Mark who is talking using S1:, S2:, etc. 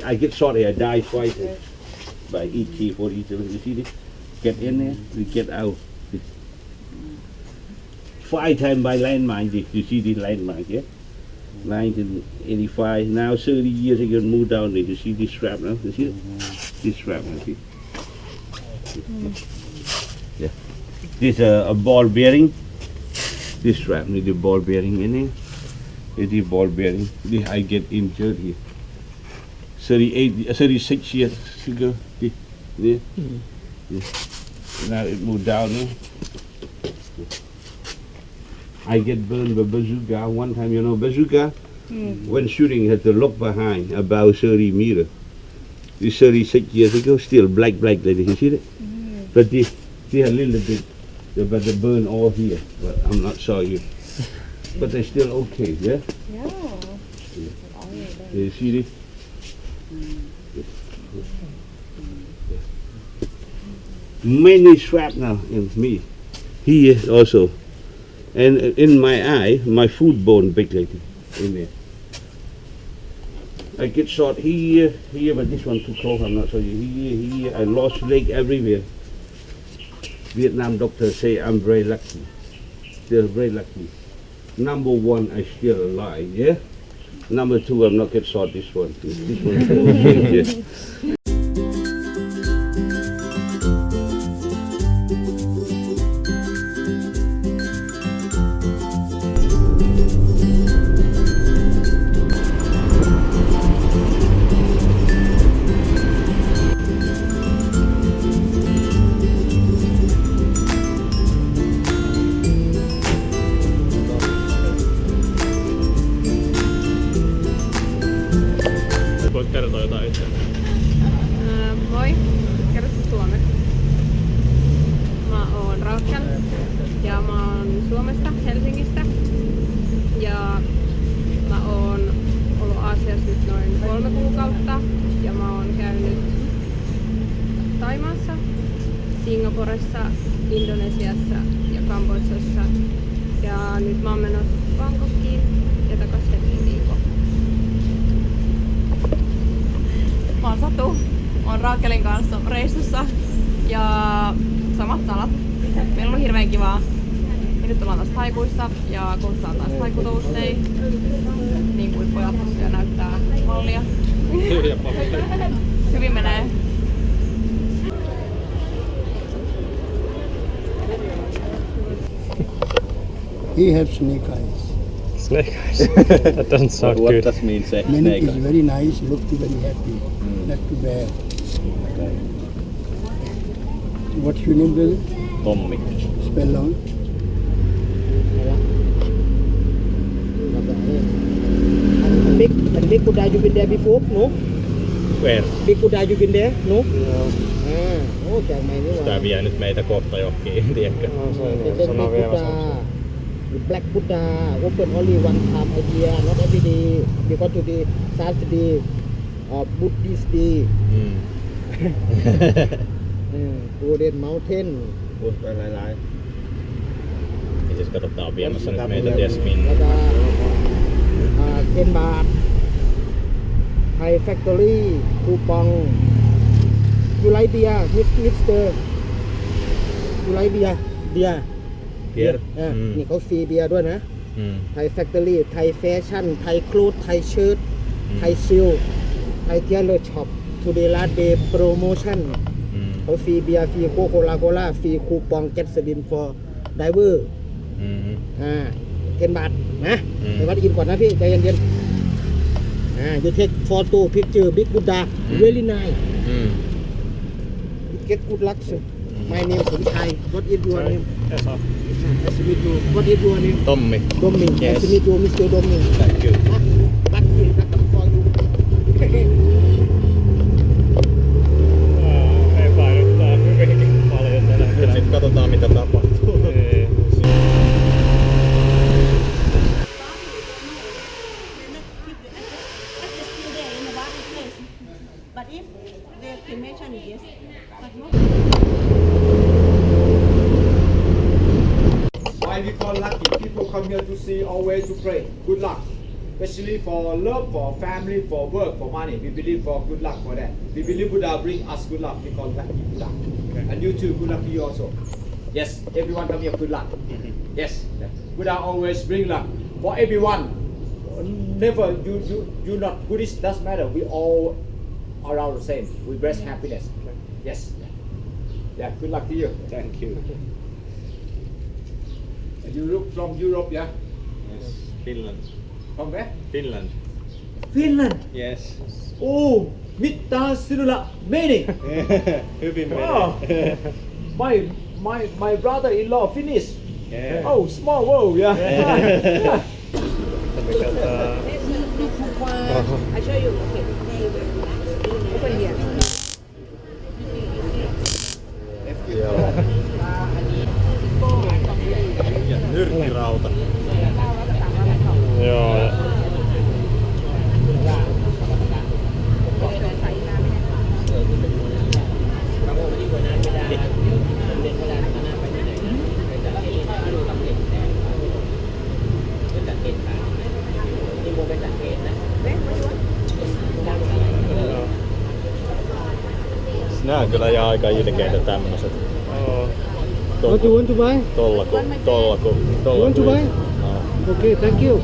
S1: I get shot here, I die twice by EK-47. You see this? Get in there, we get out. 5 times by landmine. You see this landmine here? 1985. Now 30 years ago, moved down there. You see this shrapnel? You see it? This shrapnel. See? Yeah. This a ball bearing. This shrapnel, the ball bearing in here. It's the ball bearing. This I get injured here. 36 years ago. Yeah. Now it moved down there. I get burned by bazooka one time. You know bazooka? When shooting, you have to look behind about 30 meters. This 36 years ago, still black like this. You see it? But this a little bit, but they burn all here. But I'm not sorry. But they're still okay, yeah? Yeah. You see this? Many shrapnel in me. Here also. And in my eye, my foot bone big like this, in there. I get shot here, but this one too close, I'm not sorry. Here, I lost leg everywhere. Vietnam doctor say I'm very lucky. Still very lucky. Number 1, I still alive, yeah? Number 2, I'm not get shot this one. This one is okay, yeah.
S2: Moi, kerro suomeksi. Mä oon Rauhkan ja mä oon Suomesta, Helsingistä. Ja mä oon ollut Aasiassa nyt noin 3 kuukautta ja mä oon käynyt Thaimaassa, Singaporessa, Indonesiassa ja Kambodžassa. Ja nyt mä oon menossa Bangkokiin ja takas Helsinkiin.
S3: Mä oon Satu. Mä oon Raakelin kanssa reissussa ja samat sanat. Meillä on hirveän kivaa. Ja nyt ollaan taas taikuissa ja kohta on taas taikutoustei. Niin kuin pojat tosiaan näyttää mallia. Hyvin menee.
S4: He has snake eyes.
S5: Snake eyes? That doesn't sound
S6: What
S5: good.
S6: does mean snake
S4: Many is
S6: eyes?
S4: very nice, look very happy, not too bad. What's your name, brother?
S6: Tommi.
S4: Spell out.
S7: Big Buddha, you been there before? No?
S6: Where?
S7: Big Buddha, you been there? No?
S4: Okay,
S6: Tää vie nyt meitä kohta johonkin, tiedätkö?
S5: Sano vielä sen.
S7: Black Buddha open only one time a year, not every day. Because today Saturday, Buddhist day. Golden Mountain.
S6: Ja siis kato, tää on viemässä nyt meitä ties minne.
S7: 10 baht. Thai factory, coupon. You like beer, Mr. You like beer? Beer.
S6: Beer?
S7: นี่เขาฟรีเบียร์ด้วยนะ Thai factory Thai fashion Thai clothes Thai shirt Thai seal Thai tailor shop today last day promotion เขาฟรีเบียร์ฟรีโคโคลาฟรีคูปอง get slim for driver 10 บาทนะไปวัดกินก่อนนะพี่ใจเย็นๆyou take photo picture big Buddha really nice get good luck sir my name is Thai what is your name
S5: Esa.
S7: Nice to meet you. What is your name?
S6: Tommi.
S7: Dommi.
S6: Yes.
S7: Nice to meet you, Mr. Dommi.
S6: Thank you.
S7: Back here, back for you.
S5: Epäilyttää hyvinkin paljon tänä
S6: Nyt sit katsotaan mitä tapahtuu.
S5: Ei.
S3: But if the cremation is yes, but no.
S8: Why we call lucky? People come here to see, always to pray. Good luck. especially for love, for family, for work, for money. We believe for good luck for that. We believe Buddha bring us good luck. We call lucky Buddha. And you too, good luck to you also. Yes, everyone come here, good luck. Yes, Buddha always bring luck for everyone. Never you not Buddhist, doesn't matter. We all around the same. We bless happiness. Yes. Yeah, good luck to you.
S1: Thank you.
S8: You look from Europe, yeah?
S6: Yes. Finland.
S8: From where?
S6: Finland.
S8: Finland.
S6: Yes.
S8: Oh, mitä sinulla meni?
S6: Hyvin
S8: Wow.
S6: menee.
S8: My brother-in-law Finnish.
S6: Yeah.
S8: Oh, small world, yeah. Yeah.
S2: I show you. Okay. Open here.
S6: Joo. Ja nyrkkirauta.
S5: Joo.
S6: Nää on kyllä ihan aika ilkeitä tämmöset.
S7: What do you want to buy?
S6: Tollaku.
S7: You want to buy?
S6: No.
S7: Okay, thank you.